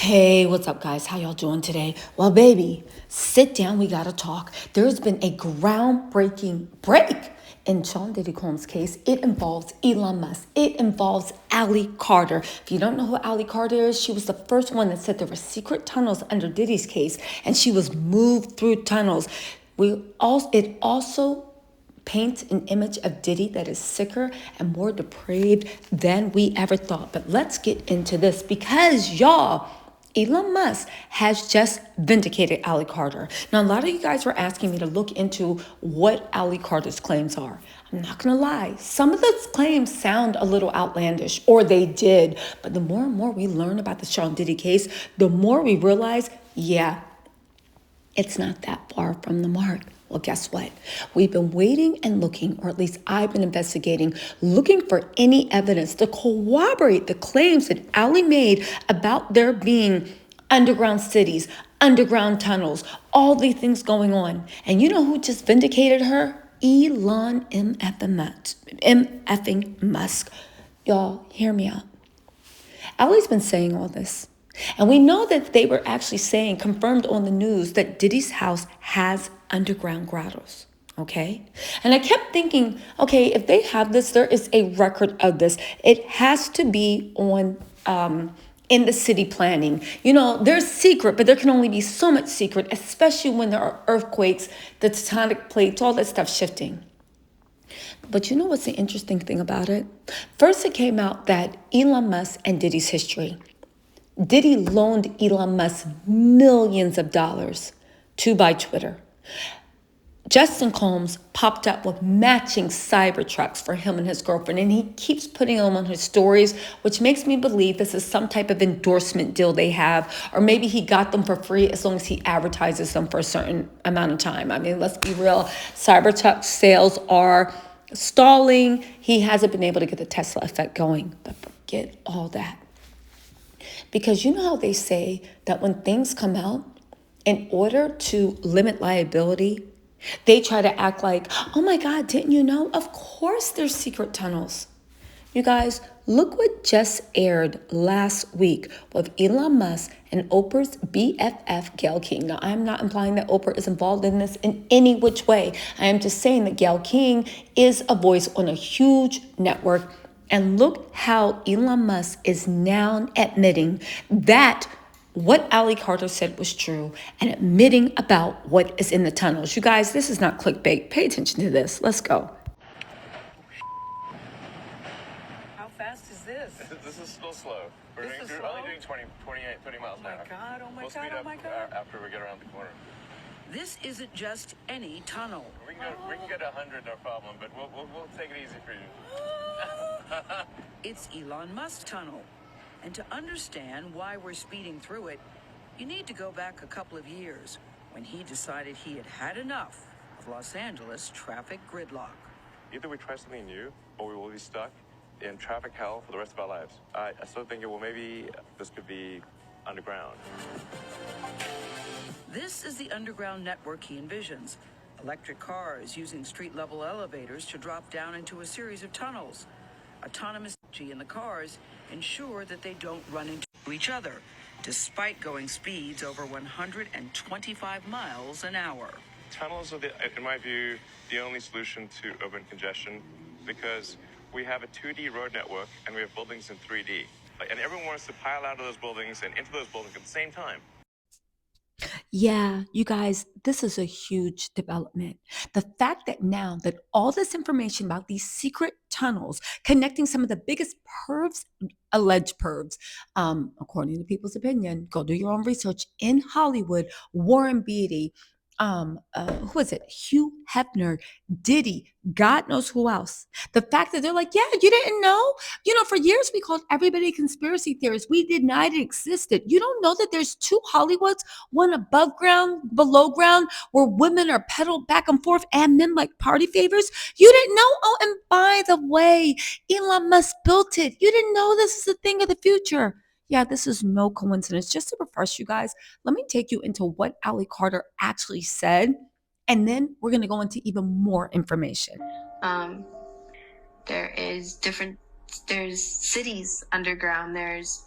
Hey, what's up, guys? How y'all doing today? Well, baby, sit down. We gotta talk. There's been a groundbreaking break in Sean Diddy Combs' case. It involves Elon Musk. It involves Allie Carter. If you don't know who Allie Carter is, she was the first one that said there were secret tunnels under Diddy's case, and she was moved through tunnels. It also paints an image of Diddy that is sicker and more depraved than we ever thought. But let's get into this because y'all, Elon Musk has just vindicated Allie Carter. Now, a lot of you guys were asking me to look into what Allie Carter's claims are. I'm not gonna lie, some of those claims sound a little outlandish, or they did. But the more and more we learn about the Sean Diddy case, the more we realize, yeah, it's not that far from the mark. Well, guess what? We've been waiting and looking, or at least I've been investigating, looking for any evidence to corroborate the claims that Allie made about there being underground cities, underground tunnels, all these things going on. And you know who just vindicated her? Elon M. Musk. Y'all, hear me out. Allie's been saying all this. And we know that they were actually saying, confirmed on the news, that Diddy's house has underground grottos. Okay. And I kept thinking, okay, if they have this, there is a record of this. It has to be on, in the city planning. You know, there's secret, but there can only be so much secret, especially when there are earthquakes, the tectonic plates, all that stuff shifting. But you know what's the interesting thing about it? First, it came out that Elon Musk and Diddy's history. Diddy loaned Elon Musk millions of dollars to buy Twitter. Justin Combs popped up with matching Cybertrucks for him and his girlfriend, and he keeps putting them on his stories, which makes me believe this is some type of endorsement deal they have, or maybe he got them for free as long as he advertises them for a certain amount of time. I mean, let's be real, Cybertruck sales are stalling. He hasn't been able to get the Tesla effect going, but forget all that. Because you know how they say that when things come out, in order to limit liability, they try to act like, oh my God, didn't you know? Of course there's secret tunnels. You guys, look what just aired last week with Elon Musk and Oprah's BFF, Gayle King. Now, I'm not implying that Oprah is involved in this in any which way. I am just saying that Gayle King is a voice on a huge network. And look how Elon Musk is now admitting that what Allie Carter said was true and admitting about what is in the tunnels. You guys, this is not clickbait. Pay attention to this. Let's go. How fast is this? This is still slow. We're This is only slow? doing 30 miles an hour. Oh my We'll God, speed oh up my God. after we get around the corner. This isn't just any tunnel. We can get 100, no problem, but we'll take it easy for you. It's Elon Musk tunnel. And to understand why we're speeding through it, you need to go back a couple of years when he decided he had had enough of Los Angeles traffic gridlock. Either we try something new, or we will be stuck in traffic hell for the rest of our lives. I started thinking, well, maybe this could be underground. This is the underground network he envisions. Electric cars using street-level elevators to drop down into a series of tunnels. Autonomous technology in the cars ensure that they don't run into each other, despite going speeds over 125 miles an hour. Tunnels are, in my view, the only solution to urban congestion because we have a 2D road network and we have buildings in 3D. And everyone wants to pile out of those buildings and into those buildings at the same time. Yeah, you guys, this is a huge development. The fact that now that all this information about these secret tunnels connecting some of the biggest pervs, alleged pervs, according to people's opinion, go do your own research in Hollywood, Warren Beatty, who is it? Hugh Hefner, Diddy, God knows who else. The fact that they're like, yeah, you didn't know? You know, for years we called everybody conspiracy theorists. We denied it existed. You don't know that there's two Hollywoods, one above ground, below ground, where women are pedaled back and forth and men like party favors? You didn't know? Oh, and by the way, Elon Musk built it. You didn't know this is a thing of the future. Yeah, this is no coincidence. Just to refresh you guys, let me take you into what Allie Carter actually said, and then we're going to go into even more information. There's cities underground. There's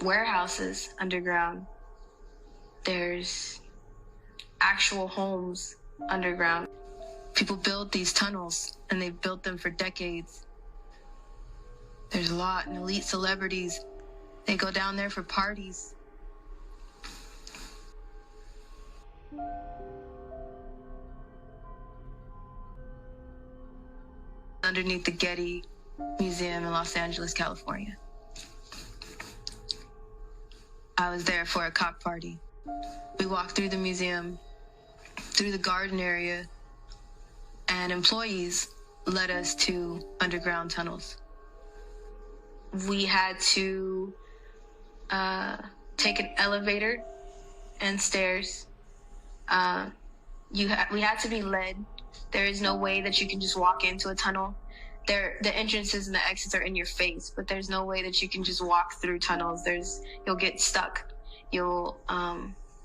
warehouses underground. There's actual homes underground. People build these tunnels, and they've built them for decades. There's a lot, and elite celebrities, they go down there for parties. Underneath the Getty Museum in Los Angeles, California. I was there for a cock party. We walked through the museum, through the garden area, and employees led us to underground tunnels. We had to take an elevator and stairs. We had to be led. There is no way that you can just walk into a tunnel. The entrances and the exits are in your face, but there's no way that you can just walk through tunnels. You'll get stuck. You'll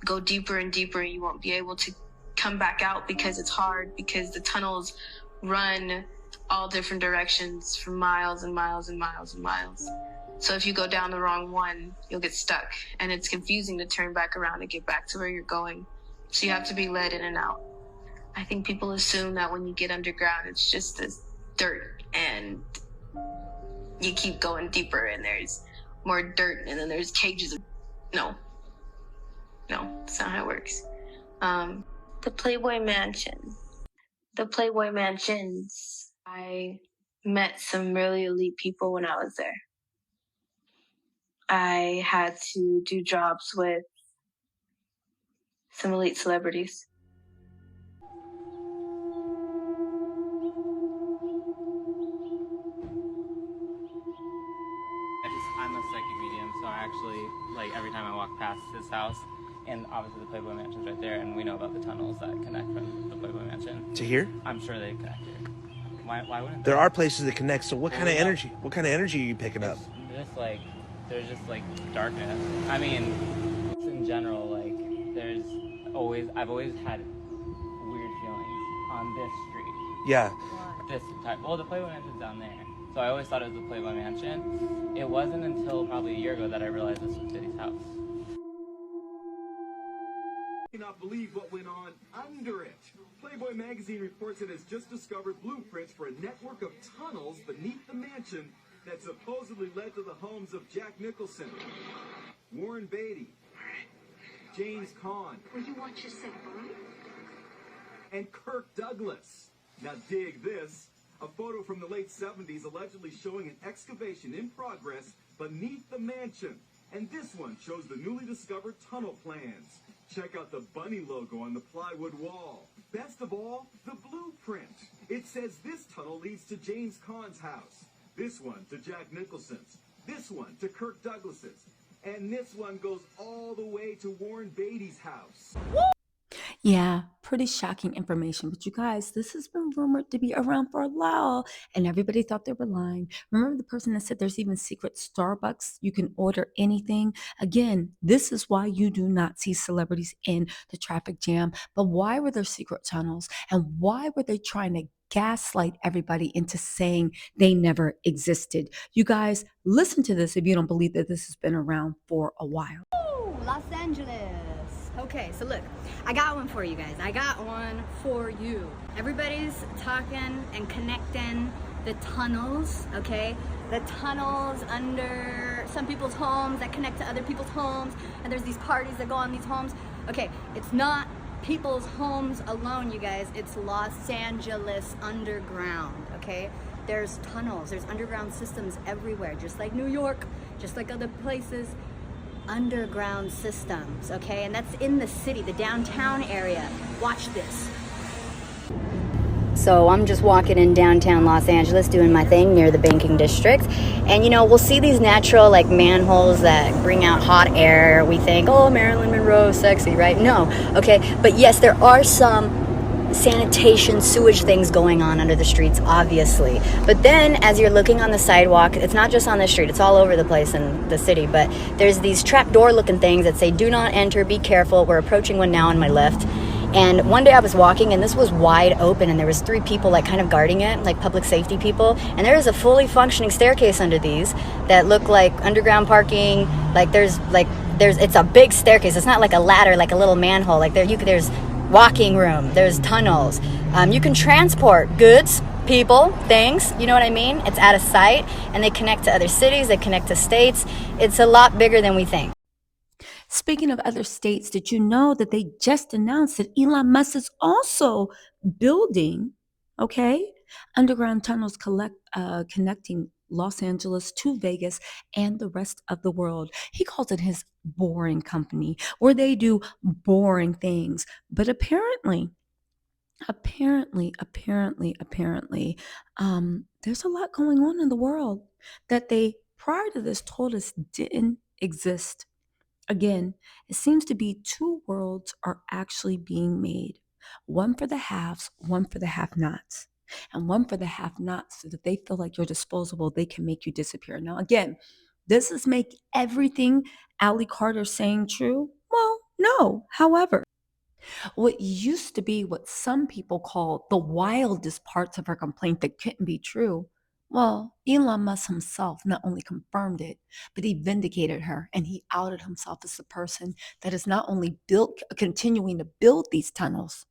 go deeper and deeper, and you won't be able to come back out because it's hard, because the tunnels run all different directions for miles and miles and miles and miles. So if you go down the wrong one, you'll get stuck, and it's confusing to turn back around and get back to where you're going. So you have to be led in and out. I think people assume that when you get underground, it's just this dirt, and you keep going deeper, and there's more dirt, and then there's cages. No, that's not how it works. The Playboy Mansion. The Playboy Mansions. I met some really elite people when I was there. I had to do jobs with some elite celebrities. I'm a psychic medium, so I actually, like, every time I walk past his house, and obviously the Playboy Mansion's right there, and we know about the tunnels that connect from the Playboy Mansion. To here? I'm sure they connect here. Why wouldn't There they? are places that connect, so what kind of energy? What kind of energy are you picking up? There's just like darkness. I mean, in general, like, I've always had weird feelings on this street. Yeah. This type. Well, the Playboy Mansion's down there. So I always thought it was the Playboy Mansion. It wasn't until probably a year ago that I realized this was Diddy's house. I cannot believe what went on under it. Playboy magazine reports it has just discovered blueprints for a network of tunnels beneath the mansion that supposedly led to the homes of Jack Nicholson, Warren Beatty, James Caan, Will you watch yourself, boy? and Kirk Douglas. Now dig this. A photo from the late 70s allegedly showing an excavation in progress beneath the mansion. And this one shows the newly discovered tunnel plans. Check out the bunny logo on the plywood wall. Best of all, the blueprint. It says this tunnel leads to James Caan's house. This one to Jack Nicholson's. This one to Kirk Douglas's. And this one goes all the way to Warren Beatty's house. Yeah, pretty shocking information. But you guys, this has been rumored to be around for a while, and everybody thought they were lying. Remember the person that said there's even secret Starbucks? You can order anything. Again, this is why you do not see celebrities in the traffic jam. But why were there secret tunnels? And why were they trying to gaslight everybody into saying they never existed? You guys, listen to this if you don't believe that this has been around for a while. Los Angeles. Okay, so look, I got one for you guys. I got one for you. Everybody's talking and connecting the tunnels, okay? The tunnels under some people's homes that connect to other people's homes, and there's these parties that go on these homes. Okay, it's not people's homes alone, you guys. It's Los Angeles underground, okay? There's tunnels, there's underground systems everywhere, just like New York, just like other places. Underground systems, okay? And that's in the city, the downtown area. Watch this. So I'm just walking in downtown Los Angeles doing my thing near the banking district. And you know, we'll see these natural like manholes that bring out hot air. We think, oh, Marilyn Monroe, sexy, right? No, okay? But yes, there are some sanitation, sewage things going on under the streets, obviously. But then as you're looking on the sidewalk, it's not just on the street, it's all over the place in the city, but there's these trap door looking things that say do not enter, be careful. We're approaching one now on my left, And one day I was walking and this was wide open and there was 3 people like kind of guarding it, like public safety people. And there is a fully functioning staircase under these that look like underground parking. Like it's a big staircase. It's not like a ladder, like a little manhole. Like there's walking room, there's tunnels. You can transport goods, people, things, you know what I mean? It's out of sight, and they connect to other cities, they connect to states. It's a lot bigger than we think. Speaking of other states, did you know that they just announced that Elon Musk is also building, okay, underground tunnels connecting Los Angeles to Vegas and the rest of the world? He calls it his boring company, where they do boring things. But apparently, there's a lot going on in the world that they, prior to this, told us didn't exist. Again, it seems to be 2 worlds are actually being made. One for the haves, one for the have-nots. And one for the have-nots, so that they feel like you're disposable, they can make you disappear. Now, again, does this make everything Ali Carter's saying true? Well, no. However, what used to be what some people call the wildest parts of her complaint that couldn't be true, well, Elon Musk himself not only confirmed it, but he vindicated her and he outed himself as the person that is not only continuing to build these tunnels,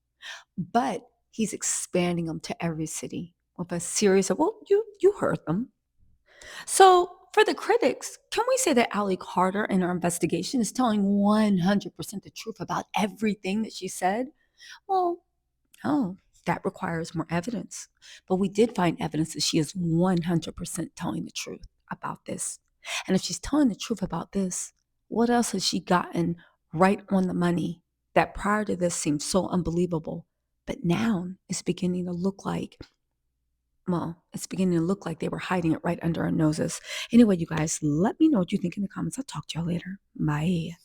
but he's expanding them to every city with a series of, well, you heard them. So for the critics, can we say that Ali Carter in her investigation is telling 100% the truth about everything that she said? Well, no, that requires more evidence. But we did find evidence that she is 100% telling the truth about this. And if she's telling the truth about this, what else has she gotten right on the money that prior to this seemed so unbelievable, but now it's beginning to look like, well, it's beginning to look like they were hiding it right under our noses. Anyway, you guys, let me know what you think in the comments. I'll talk to y'all later. Bye.